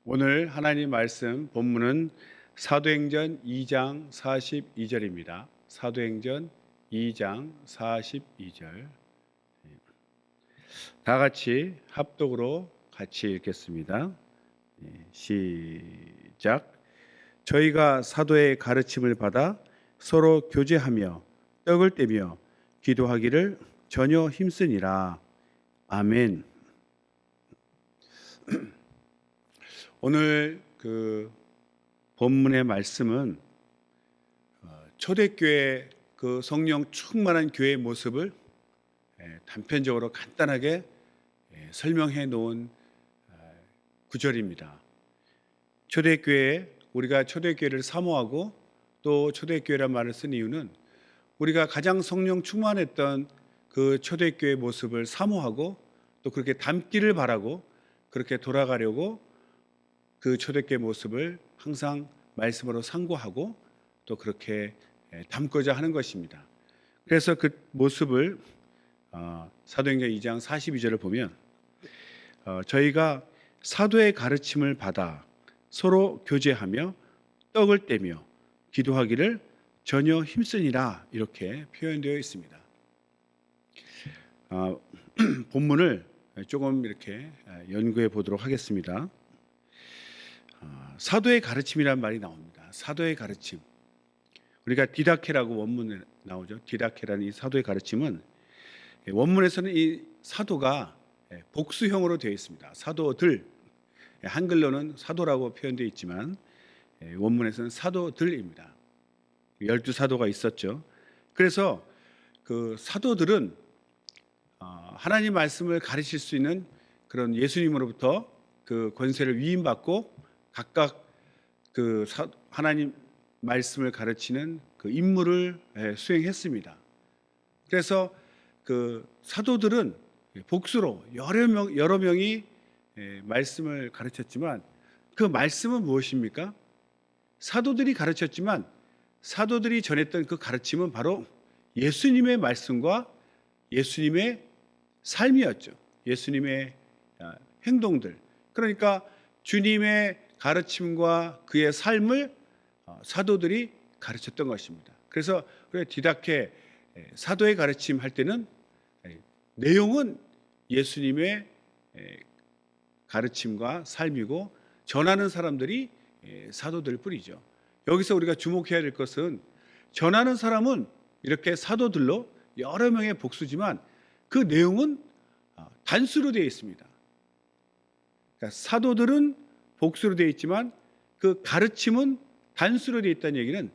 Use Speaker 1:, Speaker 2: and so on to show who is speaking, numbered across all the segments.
Speaker 1: 오늘 하나님 말씀 본문은 사도행전 2장 42절입니다. 사도행전 2장 42절. 다 같이 합독으로 같이 읽겠습니다. 시작. 저희가 사도의 가르침을 받아 서로 교제하며 떡을 떼며 기도하기를 전혀 힘쓰니라. 아멘. 오늘 그 본문의 말씀은 초대교회 그 성령 충만한 교회의 모습을 단편적으로 간단하게 설명해 놓은 구절입니다. 초대교회, 우리가 초대교회를 사모하고 또 초대교회란 말을 쓴 이유는 우리가 가장 성령 충만했던 그 초대교회 모습을 사모하고 또 그렇게 닮기를 바라고 그렇게 돌아가려고 그 초대교회 모습을 항상 말씀으로 상고하고 또 그렇게 담고자 하는 것입니다. 그래서 그 모습을 사도행전 2장 42절을 보면 저희가 사도의 가르침을 받아 서로 교제하며 떡을 떼며 기도하기를 전혀 힘쓰니라 이렇게 표현되어 있습니다. 본문을 조금 이렇게 연구해 보도록 하겠습니다. 사도의 가르침이라는 말이 나옵니다. 사도의 가르침. 우리가 디다케라고 원문에 나오죠. 디다케라는 이 사도의 가르침은 원문에서는 이 사도가 복수형으로 되어 있습니다. 사도들. 한글로는 사도라고 표현되어 있지만 원문에서는 사도들입니다. 12사도가 있었죠. 그래서 그 사도들은 하나님 말씀을 가르칠 수 있는 그런 예수님으로부터 그 권세를 위임받고 각각 그 하나님 말씀을 가르치는 그 임무를 수행했습니다. 그래서 그 사도들은 복수로 여러 명이 말씀을 가르쳤지만 그 말씀은 무엇입니까? 사도들이 가르쳤지만 사도들이 전했던 그 가르침은 바로 예수님의 말씀과 예수님의 삶이었죠. 예수님의 행동들. 그러니까 주님의 가르침과 그의 삶을 사도들이 가르쳤던 것입니다. 그래서 디다케 사도의 가르침 할 때는 내용은 예수님의 가르침과 삶이고 전하는 사람들이 사도들 뿐이죠. 여기서 우리가 주목해야 될 것은 전하는 사람은 이렇게 사도들로 여러 명의 복수지만 그 내용은 단수로 되어 있습니다. 그러니까 사도들은 복수로 되어 있지만 그 가르침은 단수로 되어 있다는 얘기는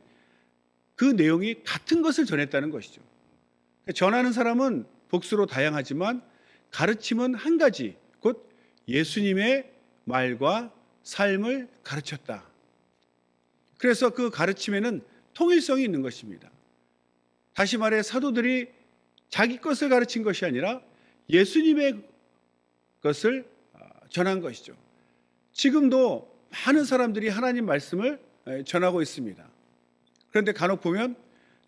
Speaker 1: 그 내용이 같은 것을 전했다는 것이죠. 그러니까 전하는 사람은 복수로 다양하지만 가르침은 한 가지, 곧 예수님의 말과 삶을 가르쳤다. 그래서 그 가르침에는 통일성이 있는 것입니다. 다시 말해 사도들이 자기 것을 가르친 것이 아니라 예수님의 것을 전한 것이죠. 지금도 많은 사람들이 하나님 말씀을 전하고 있습니다. 그런데 간혹 보면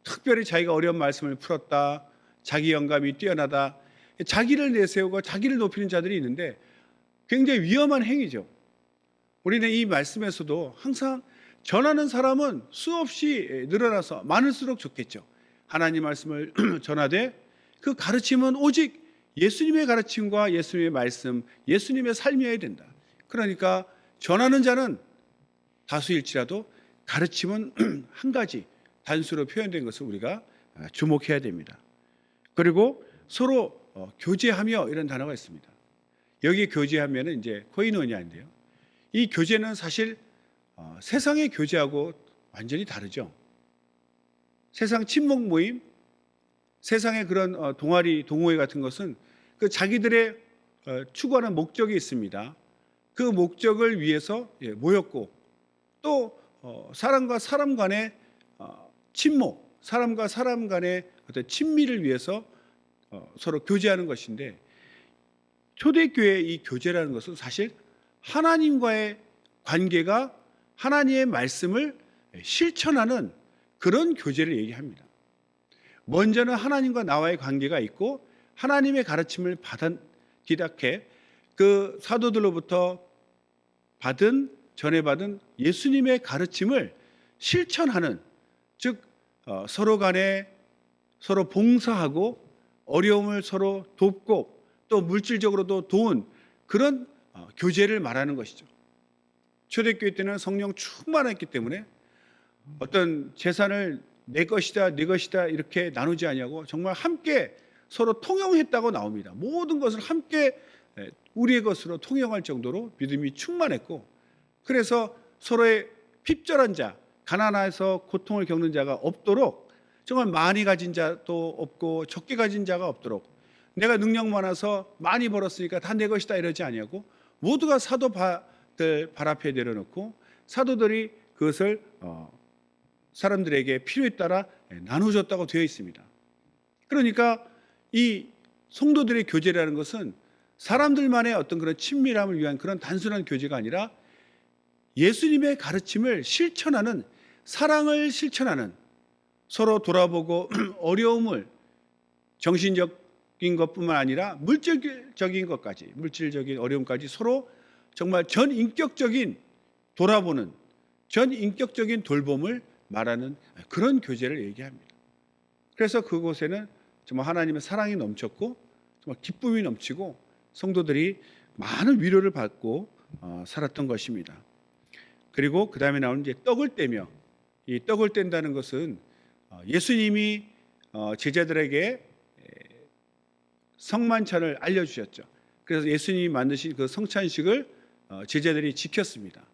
Speaker 1: 특별히 자기가 어려운 말씀을 풀었다, 자기 영감이 뛰어나다, 자기를 내세우고 자기를 높이는 자들이 있는데 굉장히 위험한 행위죠. 우리는 이 말씀에서도 항상 전하는 사람은 수없이 늘어나서 많을수록 좋겠죠. 하나님 말씀을 전하되 그 가르침은 오직 예수님의 가르침과 예수님의 말씀, 예수님의 삶이어야 된다. 그러니까 전하는 자는 다수일지라도 가르침은 한 가지 단수로 표현된 것을 우리가 주목해야 됩니다. 그리고 서로 교제하며 이런 단어가 있습니다. 여기 교제하면은 이제 코이노니아인데요. 이 교제는 사실 세상의 교제하고 완전히 다르죠. 세상 친목 모임, 세상의 그런 동아리, 동호회 같은 것은 그 자기들의 추구하는 목적이 있습니다. 그 목적을 위해서 모였고 또 사람과 사람 간의 친목, 사람과 사람 간의 어떤 친밀을 위해서 서로 교제하는 것인데 초대교회의 이 교제라는 것은 사실 하나님과의 관계가 하나님의 말씀을 실천하는 그런 교제를 얘기합니다. 먼저는 하나님과 나와의 관계가 있고 하나님의 가르침을 받은 디다케 그 사도들로부터 전에 받은 예수님의 가르침을 실천하는, 즉 서로 간에 서로 봉사하고 어려움을 서로 돕고 또 물질적으로도 도운 그런 교제를 말하는 것이죠. 초대교회 때는 성령 충만했기 때문에 어떤 재산을 내 것이다 네 것이다 이렇게 나누지 아니하고 정말 함께 서로 통용했다고 나옵니다. 모든 것을 함께 우리의 것으로 통용할 정도로 믿음이 충만했고, 그래서 서로의 핍절한 자, 가난해서 고통을 겪는 자가 없도록, 정말 많이 가진 자도 없고 적게 가진 자가 없도록, 내가 능력 많아서 많이 벌었으니까 다 내 것이다 이러지 아니하고 모두가 사도들 발 앞에 내려놓고 사도들이 그것을 사람들에게 필요에 따라 나눠줬다고 되어 있습니다. 그러니까 이 성도들의 교제라는 것은 사람들만의 어떤 그런 친밀함을 위한 그런 단순한 교제가 아니라 예수님의 가르침을 실천하는, 사랑을 실천하는, 서로 돌아보고 어려움을 정신적인 것뿐만 아니라 물질적인 것까지, 물질적인 어려움까지 서로 정말 전인격적인 돌아보는, 전인격적인 돌봄을 말하는 그런 교제를 얘기합니다. 그래서 그곳에는 정말 하나님의 사랑이 넘쳤고 정말 기쁨이 넘치고 성도들이 많은 위로를 받고 살았던 것입니다. 그리고 그 다음에 나오는 이제 떡을 떼며, 이 떡을 뗀다는 것은 예수님이 제자들에게 성만찬을 알려주셨죠. 그래서 예수님이 만드신 그 성찬식을 제자들이 지켰습니다.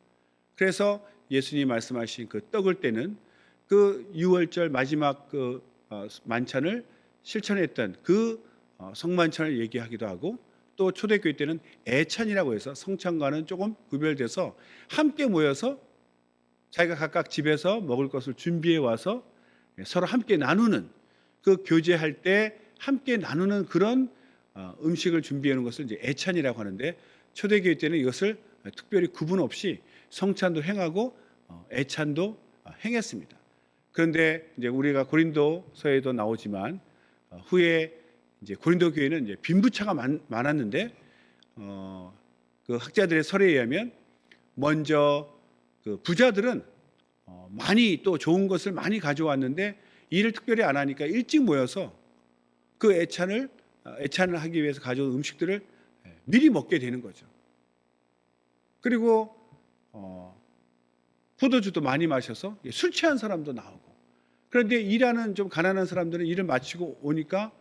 Speaker 1: 그래서 예수님이 말씀하신 그 떡을 떼는 그 유월절 마지막 그 만찬을 실천했던 그 성만찬을 얘기하기도 하고, 또 초대교회 때는 애찬이라고 해서 성찬과는 조금 구별돼서 함께 모여서 자기가 각각 집에서 먹을 것을 준비해 와서 서로 함께 나누는, 그 교제할 때 함께 나누는 그런 음식을 준비해 놓은 것을 이제 애찬이라고 하는데, 초대교회 때는 이것을 특별히 구분 없이 성찬도 행하고 애찬도 행했습니다. 그런데 이제 우리가 고린도서에도 나오지만 후에 이제 고린도 교회는 이제 빈부차가 많았는데 그 학자들의 설에 의하면 먼저 그 부자들은 많이 또 좋은 것을 많이 가져왔는데 일을 특별히 안 하니까 일찍 모여서 그 애찬을 하기 위해서 가져온 음식들을 미리 먹게 되는 거죠. 그리고 포도주도 많이 마셔서 술 취한 사람도 나오고, 그런데 일하는 좀 가난한 사람들은 일을 마치고 오니까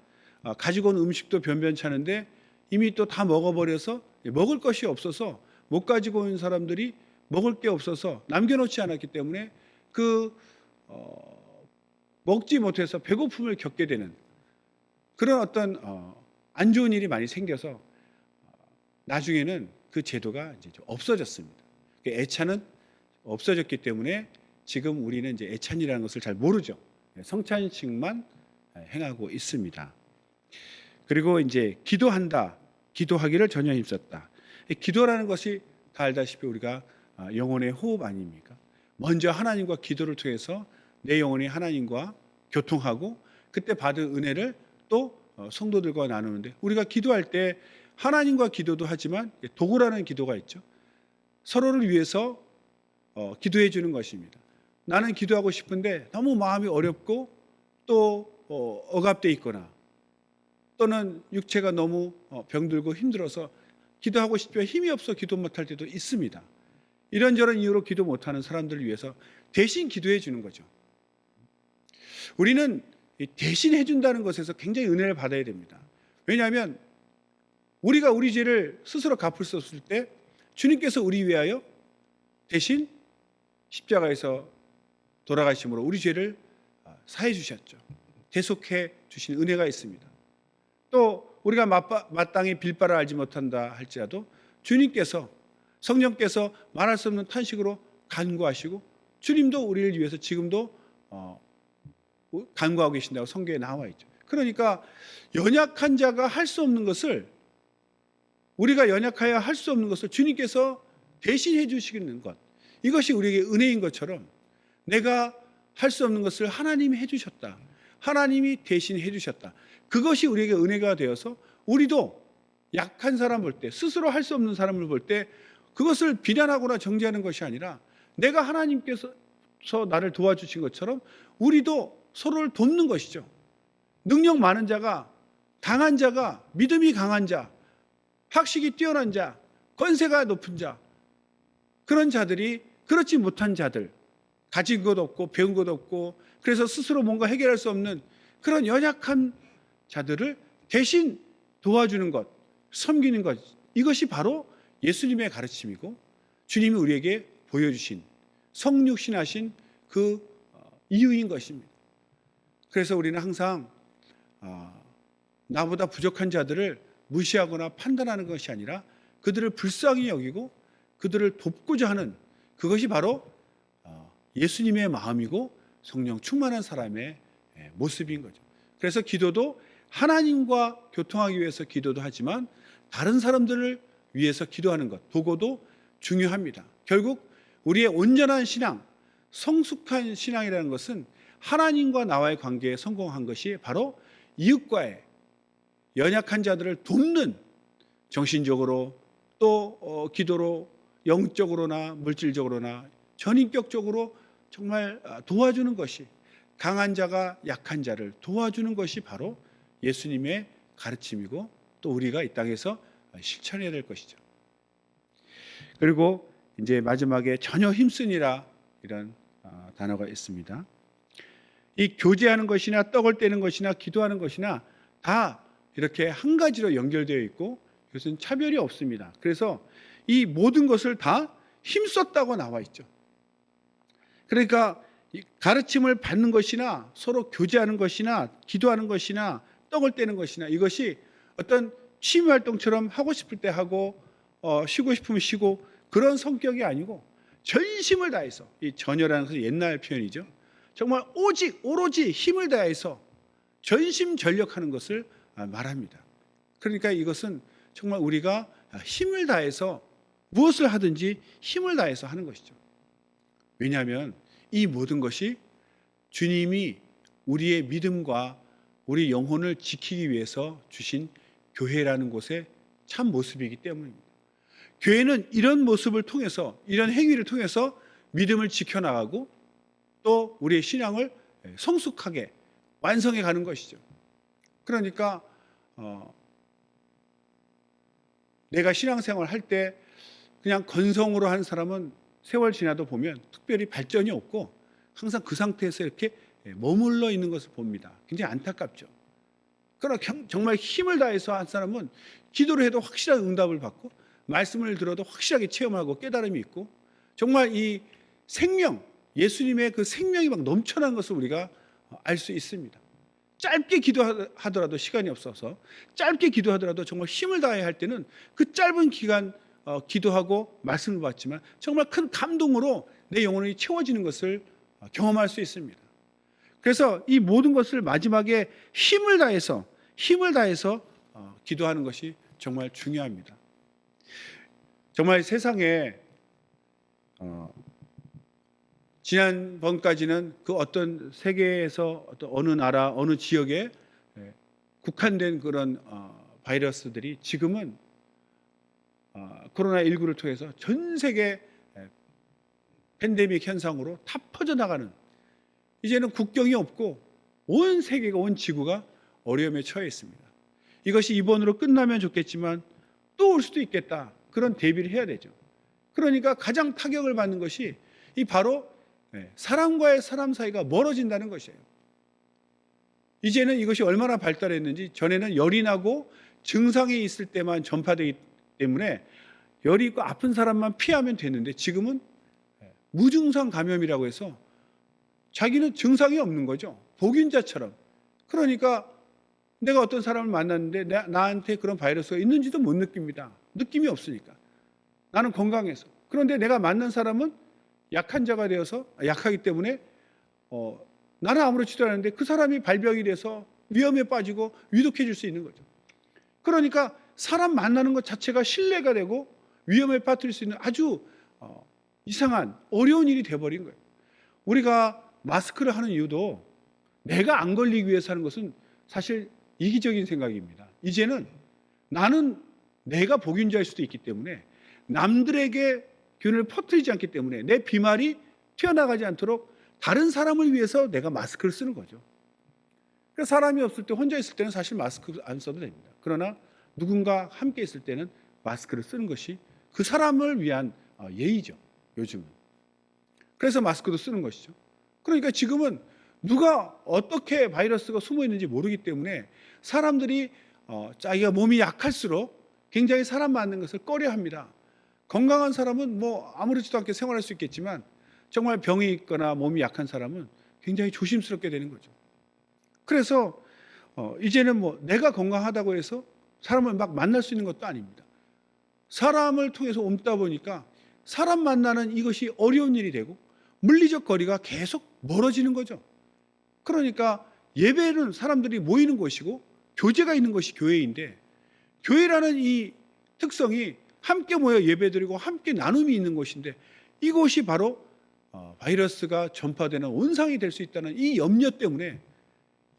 Speaker 1: 가지고 온 음식도 변변찮은데 이미 또 다 먹어버려서 먹을 것이 없어서, 못 가지고 온 사람들이 먹을 게 없어서 남겨놓지 않았기 때문에 먹지 못해서 배고픔을 겪게 되는 그런 어떤 안 좋은 일이 많이 생겨서 나중에는 그 제도가 이제 좀 없어졌습니다. 애찬은 없어졌기 때문에 지금 우리는 이제 애찬이라는 것을 잘 모르죠. 성찬식만 행하고 있습니다. 그리고 이제 기도하기를 전혀 힘썼다. 기도라는 것이 다 알다시피 우리가 영혼의 호흡 아닙니까? 먼저 하나님과 기도를 통해서 내 영혼이 하나님과 교통하고 그때 받은 은혜를 또 성도들과 나누는데, 우리가 기도할 때 하나님과 기도도 하지만 도구라는 기도가 있죠. 서로를 위해서 기도해 주는 것입니다. 나는 기도하고 싶은데 너무 마음이 어렵고 또 억압돼 있거나 또는 육체가 너무 병들고 힘들어서 기도하고 싶지만 힘이 없어 기도 못할 때도 있습니다. 이런저런 이유로 기도 못하는 사람들을 위해서 대신 기도해 주는 거죠. 우리는 대신 해준다는 것에서 굉장히 은혜를 받아야 됩니다. 왜냐하면 우리가 우리 죄를 스스로 갚을 수 없을 때 주님께서 우리 위하여 대신 십자가에서 돌아가심으로 우리 죄를 사해 주셨죠. 대속해 주신 은혜가 있습니다. 또 우리가 마땅히 빌 바를 알지 못한다 할지라도 주님께서, 성령께서 말할 수 없는 탄식으로 간구하시고 주님도 우리를 위해서 지금도 간구하고 계신다고 성경에 나와 있죠. 그러니까 연약한 자가 할 수 없는 것을, 우리가 연약하여 할 수 없는 것을 주님께서 대신해 주시는 것, 이것이 우리에게 은혜인 것처럼 내가 할 수 없는 것을 하나님이 해주셨다, 하나님이 대신 해주셨다, 그것이 우리에게 은혜가 되어서 우리도 약한 사람 볼 때, 스스로 할 수 없는 사람을 볼 때 그것을 비난하거나 정죄하는 것이 아니라 내가 하나님께서 나를 도와주신 것처럼 우리도 서로를 돕는 것이죠. 능력 많은 자가, 강한 자가, 믿음이 강한 자, 학식이 뛰어난 자, 권세가 높은 자, 그런 자들이 그렇지 못한 자들, 가진 것 없고 배운 것 없고 그래서 스스로 뭔가 해결할 수 없는 그런 연약한 자들을 대신 도와주는 것, 섬기는 것, 이것이 바로 예수님의 가르침이고 주님이 우리에게 보여주신 성육신하신 그 이유인 것입니다. 그래서 우리는 항상 나보다 부족한 자들을 무시하거나 판단하는 것이 아니라 그들을 불쌍히 여기고 그들을 돕고자 하는 그것이 바로 예수님의 마음이고 성령 충만한 사람의 모습인 거죠. 그래서 기도도 하나님과 교통하기 위해서 기도도 하지만 다른 사람들을 위해서 기도하는 것, 도고도 중요합니다. 결국 우리의 온전한 신앙, 성숙한 신앙이라는 것은 하나님과 나와의 관계에 성공한 것이 바로 이웃과의 연약한 자들을 돕는, 정신적으로 또 기도로 영적으로나 물질적으로나 전인격적으로 정말 도와주는 것이, 강한 자가 약한 자를 도와주는 것이 바로 예수님의 가르침이고 또 우리가 이 땅에서 실천해야 될 것이죠. 그리고 이제 마지막에 전혀 힘쓰니라 이런 단어가 있습니다. 이 교제하는 것이나 떡을 떼는 것이나 기도하는 것이나 다 이렇게 한 가지로 연결되어 있고 이것은 차별이 없습니다. 그래서 이 모든 것을 다 힘썼다고 나와 있죠. 그러니까 가르침을 받는 것이나 서로 교제하는 것이나 기도하는 것이나 떡을 떼는 것이나 이것이 어떤 취미활동처럼 하고 싶을 때 하고 쉬고 싶으면 쉬고 그런 성격이 아니고 전심을 다해서, 이 전혀라는 것은 옛날 표현이죠. 정말 오로지 힘을 다해서 전심전력하는 것을 말합니다. 그러니까 이것은 정말 우리가 힘을 다해서 무엇을 하든지 힘을 다해서 하는 것이죠. 왜냐하면 이 모든 것이 주님이 우리의 믿음과 우리 영혼을 지키기 위해서 주신 교회라는 곳의 참 모습이기 때문입니다. 교회는 이런 모습을 통해서, 이런 행위를 통해서 믿음을 지켜나가고 또 우리의 신앙을 성숙하게 완성해 가는 것이죠. 그러니까 내가 신앙생활 할 때 그냥 건성으로 하는 사람은 세월 지나도 보면 특별히 발전이 없고 항상 그 상태에서 이렇게 머물러 있는 것을 봅니다. 굉장히 안타깝죠. 그러나 정말 힘을 다해서 한 사람은 기도를 해도 확실한 응답을 받고 말씀을 들어도 확실하게 체험하고 깨달음이 있고 정말 이 생명, 예수님의 그 생명이 막 넘쳐나는 것을 우리가 알 수 있습니다. 짧게 기도하더라도 시간이 없어서 짧게 기도하더라도 정말 힘을 다해야 할 때는 그 짧은 기간 기도하고 말씀을 받지만 정말 큰 감동으로 내 영혼이 채워지는 것을 경험할 수 있습니다. 그래서 이 모든 것을 마지막에 힘을 다해서 기도하는 것이 정말 중요합니다. 정말 세상에 지난번까지는 그 어떤 세계에서 어떤 어느 나라, 어느 지역에 국한된 그런 바이러스들이 지금은 코로나19를 통해서 전 세계 팬데믹 현상으로 다 퍼져나가는, 이제는 국경이 없고 온 세계가, 온 지구가 어려움에 처해 있습니다. 이것이 이번으로 끝나면 좋겠지만 또 올 수도 있겠다. 그런 대비를 해야 되죠. 그러니까 가장 타격을 받는 것이 이 바로 사람과의 사람 사이가 멀어진다는 것이에요. 이제는 이것이 얼마나 발달했는지, 전에는 열이 나고 증상이 있을 때만 전파되기 때문에 열이 있고 아픈 사람만 피하면 되는데 지금은 무증상 감염이라고 해서 자기는 증상이 없는 거죠. 복균자처럼. 그러니까 내가 어떤 사람을 만났는데 나한테 그런 바이러스가 있는지도 못 느낍니다. 느낌이 없으니까. 나는 건강해서. 그런데 내가 만난 사람은 약한 자가 되어서, 약하기 때문에 나는 아무렇지도 않은데 그 사람이 발병이 돼서 위험에 빠지고 위독해질 수 있는 거죠. 그러니까 사람 만나는 것 자체가 신뢰가 되고 위험에 빠뜨릴 수 있는 아주 이상한 어려운 일이 돼버린 거예요. 우리가 마스크를 하는 이유도 내가 안 걸리기 위해서 하는 것은 사실 이기적인 생각입니다. 이제는 나는 내가 복균자일 수도 있기 때문에 남들에게 균을 퍼뜨리지 않기 때문에 내 비말이 튀어나가지 않도록 다른 사람을 위해서 내가 마스크를 쓰는 거죠. 그래서 사람이 없을 때, 혼자 있을 때는 사실 마스크 안 써도 됩니다. 그러나 누군가 함께 있을 때는 마스크를 쓰는 것이 그 사람을 위한 예의죠, 요즘은. 그래서 마스크도 쓰는 것이죠. 그러니까 지금은 누가 어떻게 바이러스가 숨어 있는지 모르기 때문에 사람들이 자기가 몸이 약할수록 굉장히 사람 만나는 것을 꺼려합니다. 건강한 사람은 뭐 아무렇지도 않게 생활할 수 있겠지만 정말 병이 있거나 몸이 약한 사람은 굉장히 조심스럽게 되는 거죠. 그래서 이제는 뭐 내가 건강하다고 해서 사람을 막 만날 수 있는 것도 아닙니다. 사람을 통해서 옮다 보니까 사람 만나는 이것이 어려운 일이 되고 물리적 거리가 계속 멀어지는 거죠. 그러니까 예배는 사람들이 모이는 곳이고 교제가 있는 것이 교회인데, 교회라는 이 특성이 함께 모여 예배드리고 함께 나눔이 있는 곳인데, 이곳이 바로 바이러스가 전파되는 온상이 될 수 있다는 이 염려 때문에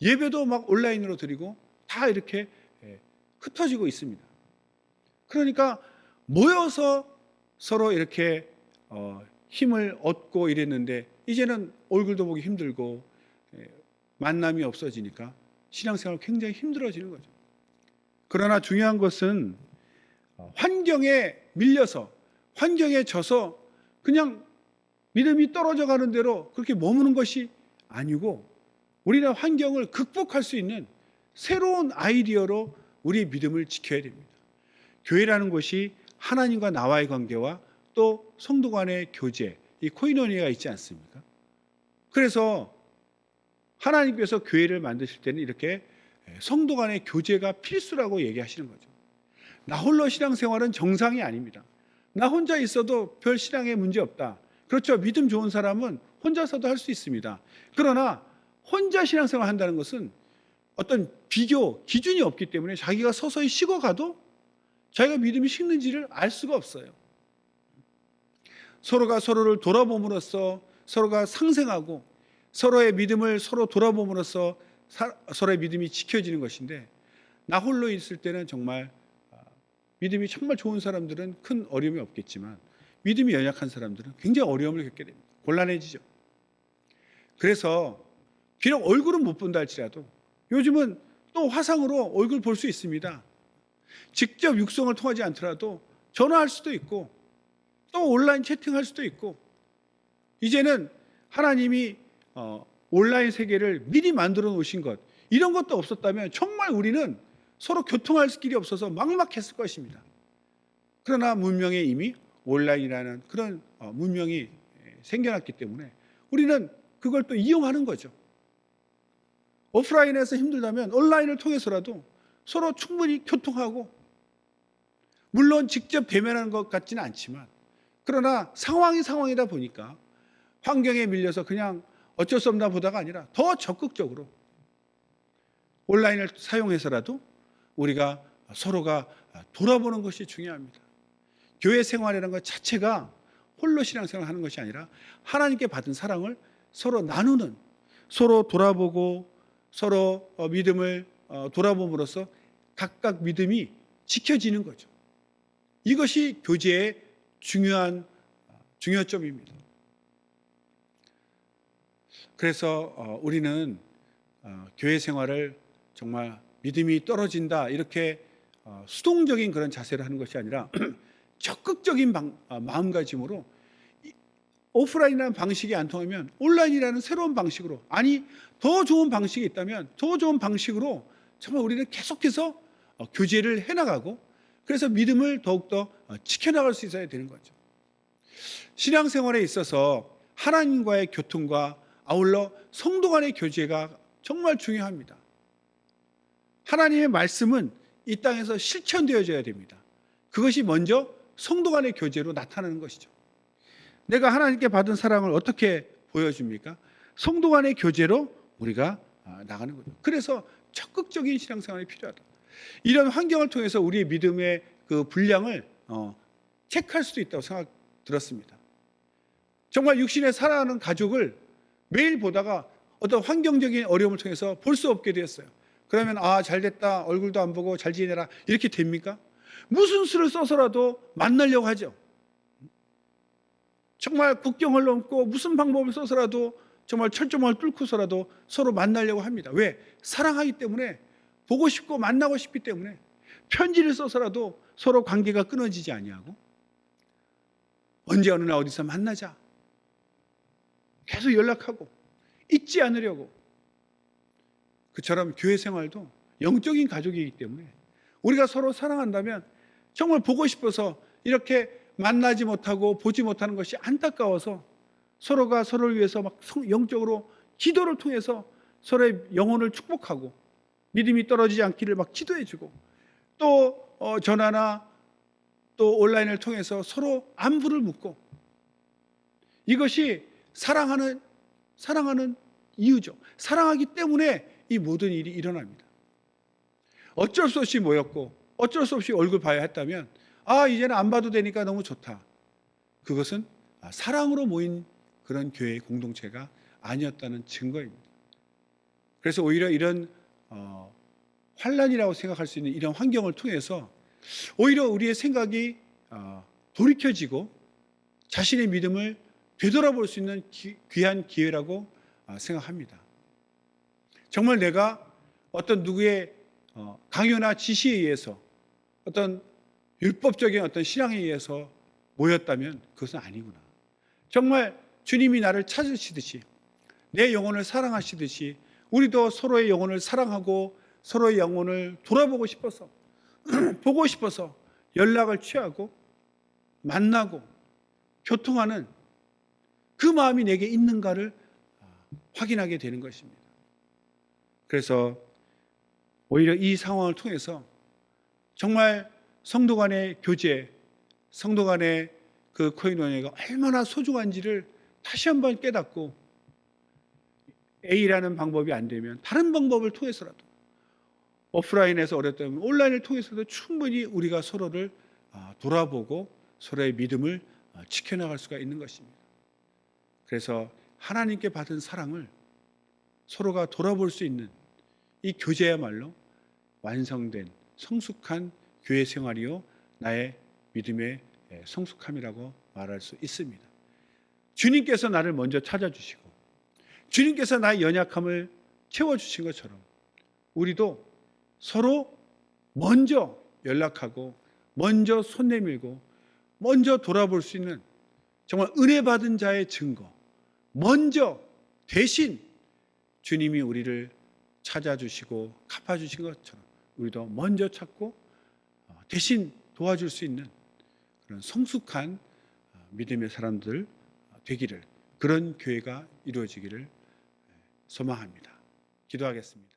Speaker 1: 예배도 막 온라인으로 드리고 다 이렇게 흩어지고 있습니다. 그러니까 모여서 서로 이렇게 힘을 얻고 이랬는데 이제는 얼굴도 보기 힘들고 만남이 없어지니까 신앙생활 굉장히 힘들어지는 거죠. 그러나 중요한 것은 환경에 밀려서, 환경에 져서 그냥 믿음이 떨어져 가는 대로 그렇게 머무는 것이 아니고, 우리는 환경을 극복할 수 있는 새로운 아이디어로 우리 믿음을 지켜야 됩니다. 교회라는 것이 하나님과 나와의 관계와 또 성도 간의 교제, 이 코이노니아가 있지 않습니까? 그래서 하나님께서 교회를 만드실 때는 이렇게 성도 간의 교제가 필수라고 얘기하시는 거죠. 나 홀로 신앙생활은 정상이 아닙니다. 나 혼자 있어도 별 신앙에 문제 없다. 그렇죠. 믿음 좋은 사람은 혼자서도 할 수 있습니다. 그러나 혼자 신앙생활 한다는 것은 어떤 비교, 기준이 없기 때문에 자기가 서서히 식어가도 자기가 믿음이 식는지를 알 수가 없어요. 서로가 서로를 돌아봄으로써 서로가 상생하고 서로의 믿음을 서로 돌아봄으로써 서로의 믿음이 지켜지는 것인데, 나 홀로 있을 때는 정말 믿음이 정말 좋은 사람들은 큰 어려움이 없겠지만 믿음이 연약한 사람들은 굉장히 어려움을 겪게 됩니다. 곤란해지죠. 그래서 비록 얼굴은 못 본다 할지라도 요즘은 또 화상으로 얼굴 볼 수 있습니다. 직접 육성을 통하지 않더라도 전화할 수도 있고 또 온라인 채팅할 수도 있고, 이제는 하나님이 온라인 세계를 미리 만들어 놓으신 것, 이런 것도 없었다면 정말 우리는 서로 교통할 길이 없어서 막막했을 것입니다. 그러나 문명에 이미 온라인이라는 그런 문명이 생겨났기 때문에 우리는 그걸 또 이용하는 거죠. 오프라인에서 힘들다면 온라인을 통해서라도 서로 충분히 교통하고, 물론 직접 대면하는 것 같지는 않지만, 그러나 상황이다 보니까 환경에 밀려서 그냥 어쩔 수 없나 보다가 아니라 더 적극적으로 온라인을 사용해서라도 우리가 서로가 돌아보는 것이 중요합니다. 교회 생활이라는 것 자체가 홀로 신앙생활을 하는 것이 아니라 하나님께 받은 사랑을 서로 나누는, 서로 돌아보고 서로 믿음을 돌아봄으로써 각각 믿음이 지켜지는 거죠. 이것이 교제의 중요점입니다. 그래서 우리는 교회 생활을 정말 믿음이 떨어진다 이렇게 수동적인 그런 자세를 하는 것이 아니라 적극적인 마음가짐으로 오프라인이라는 방식이 안 통하면 온라인이라는 새로운 방식으로, 아니 더 좋은 방식이 있다면 더 좋은 방식으로 정말 우리는 계속해서 교제를 해나가고, 그래서 믿음을 더욱더 지켜나갈 수 있어야 되는 거죠. 신앙생활에 있어서 하나님과의 교통과 아울러 성도 간의 교제가 정말 중요합니다. 하나님의 말씀은 이 땅에서 실천되어져야 됩니다. 그것이 먼저 성도 간의 교제로 나타나는 것이죠. 내가 하나님께 받은 사랑을 어떻게 보여줍니까? 성도 간의 교제로 우리가 나가는 거죠. 그래서 적극적인 신앙생활이 필요하다. 이런 환경을 통해서 우리의 믿음의 그 분량을 체크할 수도 있다고 생각 들었습니다. 정말 육신에 살아가는 가족을 매일 보다가 어떤 환경적인 어려움을 통해서 볼 수 없게 되었어요. 그러면 잘됐다, 얼굴도 안 보고 잘 지내라, 이렇게 됩니까? 무슨 수를 써서라도 만나려고 하죠. 정말 국경을 넘고 무슨 방법을 써서라도 정말 철조망을 뚫고서라도 서로 만나려고 합니다. 왜? 사랑하기 때문에, 보고 싶고 만나고 싶기 때문에 편지를 써서라도 서로 관계가 끊어지지 아니하고 언제 어느 날 어디서 만나자 계속 연락하고 잊지 않으려고. 그처럼 교회 생활도 영적인 가족이기 때문에 우리가 서로 사랑한다면 정말 보고 싶어서 이렇게 만나지 못하고 보지 못하는 것이 안타까워서 서로가 서로를 위해서 막 영적으로 기도를 통해서 서로의 영혼을 축복하고 믿음이 떨어지지 않기를 막 기도해주고 또 전화나 또 온라인을 통해서 서로 안부를 묻고, 이것이 사랑하는 이유죠. 사랑하기 때문에 이 모든 일이 일어납니다. 어쩔 수 없이 모였고 어쩔 수 없이 얼굴 봐야 했다면 이제는 안 봐도 되니까 너무 좋다. 그것은 사랑으로 모인 그런 교회의 공동체가 아니었다는 증거입니다. 그래서 오히려 이런 환란이라고 생각할 수 있는 이런 환경을 통해서 오히려 우리의 생각이 돌이켜지고 자신의 믿음을 되돌아볼 수 있는 귀한 기회라고 생각합니다. 정말 내가 어떤 누구의 강요나 지시에 의해서 어떤 율법적인 어떤 신앙에 의해서 모였다면 그것은 아니구나. 정말 주님이 나를 찾으시듯이 내 영혼을 사랑하시듯이 우리도 서로의 영혼을 사랑하고 서로의 영혼을 돌아보고 싶어서 보고 싶어서 연락을 취하고 만나고 교통하는 그 마음이 내게 있는가를 확인하게 되는 것입니다. 그래서 오히려 이 상황을 통해서 정말 성도 간의 교제, 성도 간의 그 코인원회가 얼마나 소중한지를 다시 한번 깨닫고 A라는 방법이 안 되면 다른 방법을 통해서라도 오프라인에서 어렵다면 온라인을 통해서도 충분히 우리가 서로를 돌아보고 서로의 믿음을 지켜나갈 수가 있는 것입니다. 그래서 하나님께 받은 사랑을 서로가 돌아볼 수 있는 이 교제야말로 완성된 성숙한 교회 생활이요 나의 믿음의 성숙함이라고 말할 수 있습니다. 주님께서 나를 먼저 찾아주시고 주님께서 나의 연약함을 채워주신 것처럼 우리도 서로 먼저 연락하고 먼저 손 내밀고 먼저 돌아볼 수 있는 정말 은혜 받은 자의 증거, 먼저 대신 주님이 우리를 찾아주시고 갚아주신 것처럼 우리도 먼저 찾고 대신 도와줄 수 있는 그런 성숙한 믿음의 사람들 되기를, 그런 교회가 이루어지기를 소망합니다. 기도하겠습니다.